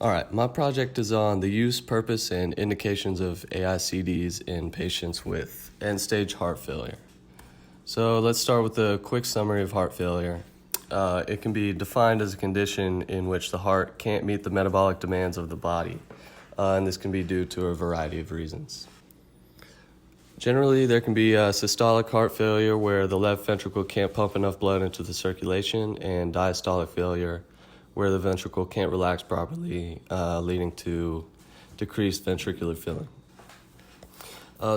All right, my project is on the use, purpose, and indications of Aicds in patients with end-stage heart failure. So let's start with a quick summary of heart failure. It can be defined as a condition in which the heart can't meet the metabolic demands of the body, and this can be due to a variety of reasons. Generally, there can be systolic heart failure where the left ventricle can't pump enough blood into the circulation, and diastolic failure where the ventricle can't relax properly, leading to decreased ventricular filling.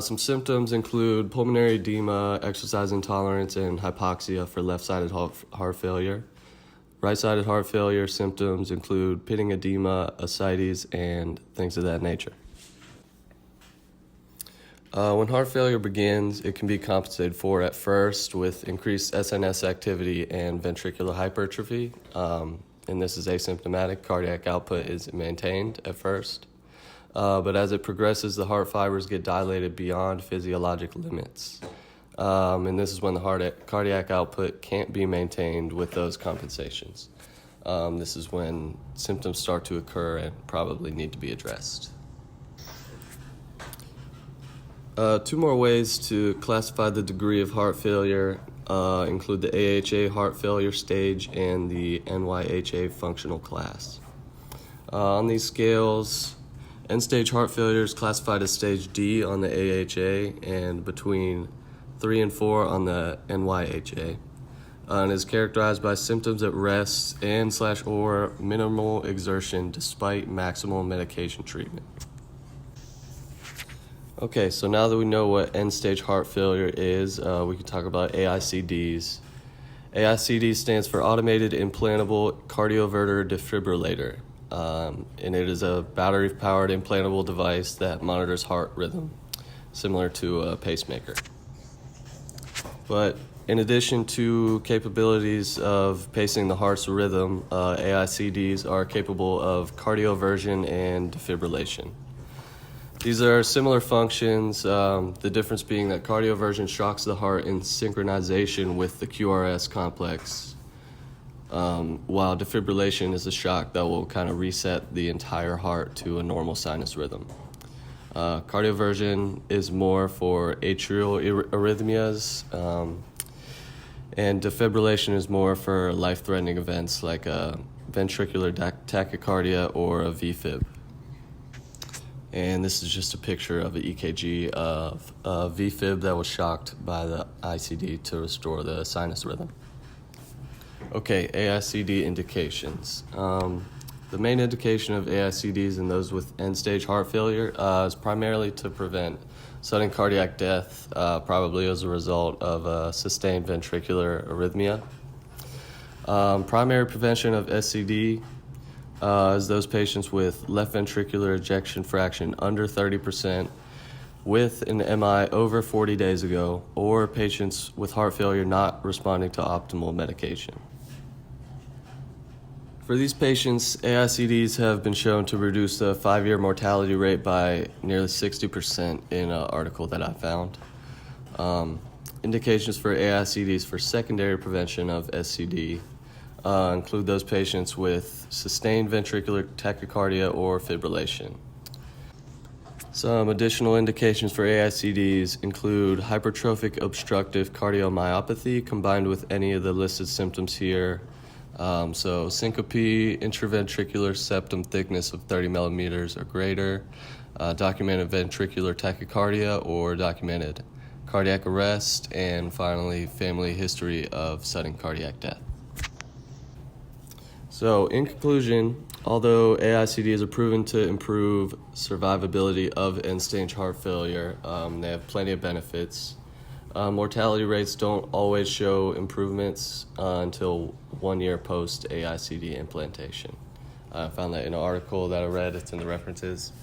Some symptoms include pulmonary edema, exercise intolerance, and hypoxia for left-sided heart failure. Right-sided heart failure symptoms include pitting edema, ascites, and things of that nature. When heart failure begins, it can be compensated for at first with increased SNS activity and ventricular hypertrophy. And this is asymptomatic. Cardiac output is maintained at first. But as it progresses, the heart fibers get dilated beyond physiologic limits. And this is when the cardiac output can't be maintained with those compensations. This is when symptoms start to occur and probably need to be addressed. Two more ways to classify the degree of heart failure include the AHA heart failure stage and the NYHA functional class. On these scales, end-stage heart failure is classified as stage D on the AHA and between 3 and 4 on the NYHA, and is characterized by symptoms at rest and/or minimal exertion despite maximal medication treatment. Okay, so now that we know what end-stage heart failure is, we can talk about AICDs. AICD stands for Automated Implantable Cardioverter Defibrillator, and it is a battery-powered implantable device that monitors heart rhythm, similar to a pacemaker. But in addition to capabilities of pacing the heart's rhythm, AICDs are capable of cardioversion and defibrillation. These are similar functions, the difference being that cardioversion shocks the heart in synchronization with the QRS complex, while defibrillation is a shock that will kind of reset the entire heart to a normal sinus rhythm. Cardioversion is more for atrial arrhythmias, and defibrillation is more for life-threatening events like a ventricular tachycardia or a VFib. And this is just a picture of an EKG of a VFib that was shocked by the Aicd to restore the sinus rhythm. Okay, Aicd indications. The main indication of Aicds in those with end-stage heart failure is primarily to prevent sudden cardiac death, probably as a result of a sustained ventricular arrhythmia. Primary prevention of SCD is those patients with left ventricular ejection fraction under 30% with an MI over 40 days ago, or patients with heart failure not responding to optimal medication. For these patients, AICDs have been shown to reduce the 5-year mortality rate by nearly 60% in an article that I found. Indications for AICDs for secondary prevention of SCD include those patients with sustained ventricular tachycardia or fibrillation. Some additional indications for AICDs include hypertrophic obstructive cardiomyopathy combined with any of the listed symptoms here. So syncope, intraventricular septum thickness of 30 millimeters or greater, documented ventricular tachycardia or documented cardiac arrest, and finally, family history of sudden cardiac death. So in conclusion, although AICDs are proven to improve survivability of end-stage heart failure, they have plenty of benefits. Mortality rates don't always show improvements until 1 year post AICD implantation. I found that in an article that I read, it's in the references.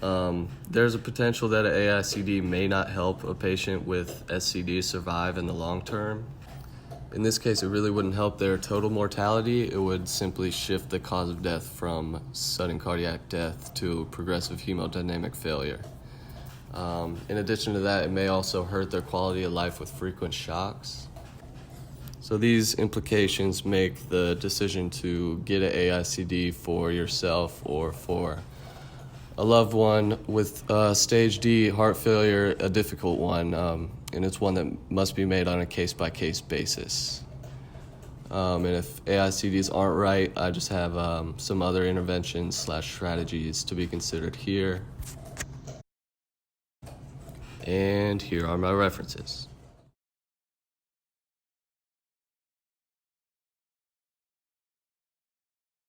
There's a potential that an AICD may not help a patient with SCD survive in the long term. In this case, it really wouldn't help their total mortality. It would simply shift the cause of death from sudden cardiac death to progressive hemodynamic failure. In addition to that, it may also hurt their quality of life with frequent shocks. So these implications make the decision to get an AICD for yourself or for a loved one with stage D heart failure a difficult one, and it's one that must be made on a case-by-case basis. And if AICDs aren't right, I just have some other interventions/strategies to be considered here. And here are my references.